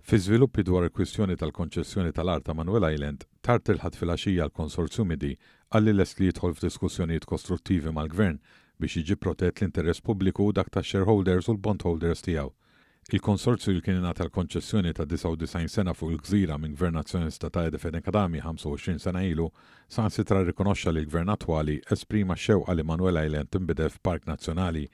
Fi żviluppi dwar il-kwistjoni tal-konċessjoni tal-art ta' Manuel Island, tard tilħad fil-għaxija l-konsorzjum di għalli lest li jidħol f'diskussjonijiet kostruttivi mal-Gvern biex jiġi protett l-interess pubbliku u dak ta' shareholders u l-bondholders tiegħu. Il-konsorzju li kien ingħata l-konċessjoni ta' 99 sena fuq il-gżira minn Gvern Nazzjonista ta' Edefed Kadami 25 sena ilu sansitra rrikonoxxa li l-Gvern attwali esprima x-xewqa li Manuel Island tinbidel f'Park Nazzjonali.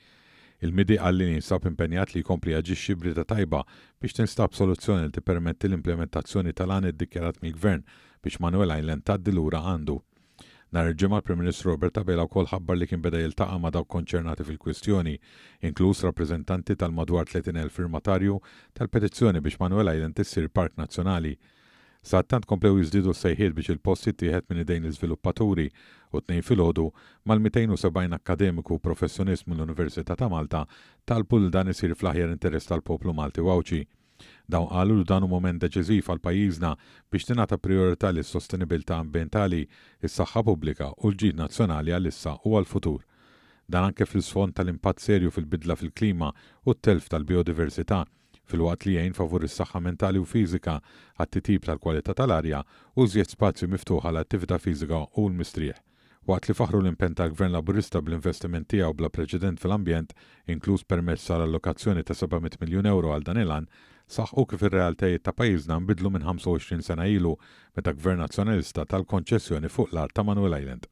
Il-midi għalli ninsab impenjat li jkompli jaġixxi brida tajba biex tinstab soluzzjoni li tippermetti l-implementazzjoni tal-għan iddikjarat mill-Gvern biex Manuel Island tgħaddi lura għandu. Nhar il-ġimgħa l-Prim Ministru Robert Abela wkoll ħabbar li kien beda jiltaqa' ma' dawk konċernati fil-kwistjoni, inkluż rappreżentanti tal-madwar 30,000 firmatarju tal-petizzjoni biex Manuel Island issir Park Nazzjonali. Sattant komplew jiżdiedu s-sejħiet biex il-post jittieħed minn idejn l-iżviluppaturi u tnejn filgħodu mal-270 akademiku u professjonist mill-Università ta' Malta talbu li dan isir fl-aħjar interess tal-poplu Malti Wawċi. Dawn qalu li dan hu mument deċiżiv għal pajjiżna biex tingħata priorità lis sostenibilità ambjentali, is-saħħa pubblika u l-ġid nazzjonali għall-issa u għall-futur. Dan anke fl-isfond tal-impatt serju fil-bidla fil-klima u t-telf tal-biodiversità fil-waqt li jgħin favur is-saħħa mentali u fiżika għat-titjib tal-kwalità tal-arja u żjed spazju miftuħ għall-attività fiżika u l-mistrieħ. Waqt li faħru l-impenn tal-Gvern Laburista bl-investiment tiegħu bla preċedent fil-ambjent, inkluż permezz tal-allokazzjoni ta' 700 miljun euro għal dan il-għan, saħħu kif ir-realtajiet ta' pajjiżna nbidlu minn 25 sena ilu meta Gvern Nazzjonalista tal-konċessjoni fuq l-art ta' Manuel Island.